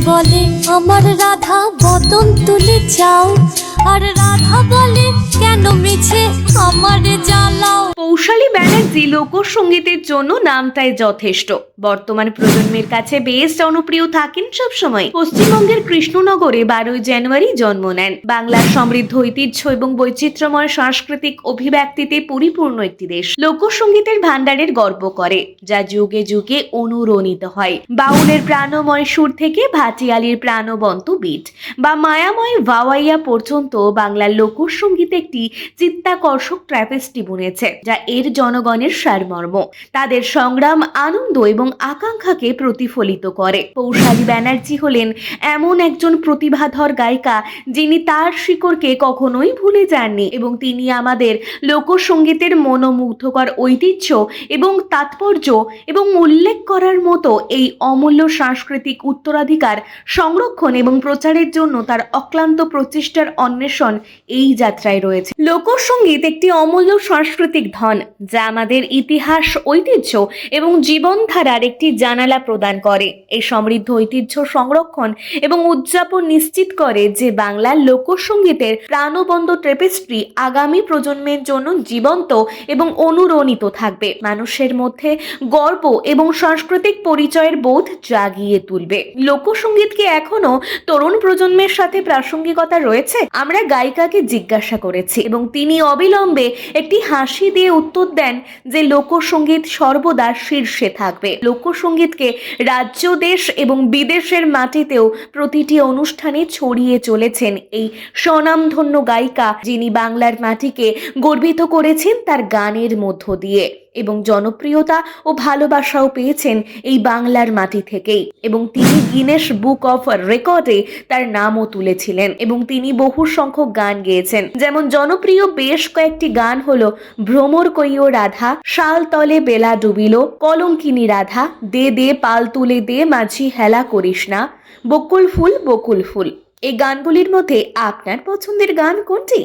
বলে আমার রাধা বদন তুলে যাও, আর রাধা বলে কেন মিছে আমার জ্বালাও। পৌশালী ব্যানার্জি লোকসঙ্গীতের জন্য নামটাই যথেষ্ট। বর্তমান প্রজন্মের কাছে বেশ জনপ্রিয় থাকেন সবসময়। পশ্চিমবঙ্গের কৃষ্ণনগরে 12 জানুয়ারি জন্ম নেন। বাংলার সমৃদ্ধ ঐতিহ্য এবং বৈচিত্র্যময় সাংস্কৃতিক অভিব্যক্তিতে পরিপূর্ণ একটি দেশ লোকসঙ্গীতের ভান্ডারের গর্ব করে, যা যুগে যুগে অনুরণিত হয়। বাউলের প্রাণময় সুর থেকে ভাটিয়ালির প্রাণবন্ত বিট বা মায়াময় ভাওয়াইয়া পর্যন্ত বাংলার লোকসঙ্গীতে একটি চিত্তাকর্ষক ট্র্যাপেস্টি বুনেছে, যা এর জনগণের সারমর্ম, তাদের সংগ্রাম, আনন্দ এবং আকাঙ্ক্ষাকে প্রতিফলিত করে। পৌশালী ব্যানার্জি হলেন এমন একজন প্রতিভাধর গায়িকা যিনি তার শিকড়কে কখনোই ভুলে যাননি, এবং তিনি আমাদের লোকসঙ্গীতের মনোমুগ্ধকর ঐতিহ্য এবং তাৎপর্য এবং উল্লেখ করার মতো এই অমূল্য সাংস্কৃতিক উত্তরাধিকার সংরক্ষণ এবং প্রচারের জন্য তার অক্লান্ত প্রচেষ্টার অন্বেষণ এই যাত্রায় রয়েছে। লোকসঙ্গীত একটি অমূল্য সাংস্কৃতিক ধন, যা আমাদের ইতিহাস, ঐতিহ্য এবং জীবনধারার একটি জানালা প্রদান করে। এই সমৃদ্ধ ঐতিহ্য সংরক্ষণ এবং উদযাপন নিশ্চিত করে যে বাংলার লোকসঙ্গীতের প্রাণবন্ত ট্রেপেস্ট্রি আগামী প্রজন্মের জন্য জীবন্ত এবং অনুরণিত থাকবে, মানুষের মধ্যে গর্ব এবং সাংস্কৃতিক পরিচয়ের বোধ জাগিয়ে তুলবে। লোকসঙ্গীত কি এখনো তরুণ প্রজন্মের সাথে প্রাসঙ্গিকতা রয়েছে? আমরা গায়িকাকে জিজ্ঞাসা করেছি এবং তিনি অবিলম্বে একটি হাসি দিয়ে উত্তর দেন যে লোকসঙ্গীত সর্বদা শীর্ষে থাকবে। লোকসঙ্গীতকে রাজ্য, দেশ এবং বিদেশের মাটিতেও প্রতিটি অনুষ্ঠানে ছড়িয়ে চলেছেন এই স্বনামধন্য গায়িকা, যিনি বাংলার মাটিকে গর্বিত করেছেন তার গানের মধ্য দিয়ে, এবং জনপ্রিয়তা ও ভালোবাসাও পেয়েছেন এই বাংলার মাটি থেকেই। এবং তিনি গিনেস বুক অফ রেকর্ডে তার নামও তুলেছিলেন, এবং তিনি বহু সংখ্যক গান গেয়েছেন। যেমন জনপ্রিয় বেশ কয়েকটি গান হলো ভ্রমর কইও রাধা, শাল তলে বেলা ডুবিল, কলঙ্কিনী রাধা, দে দে পাল তুলে দে মাঝি হেলা করিস না, বকুল ফুল বকুল ফুল। এই গানগুলির মধ্যে আপনার পছন্দের গান কোনটি?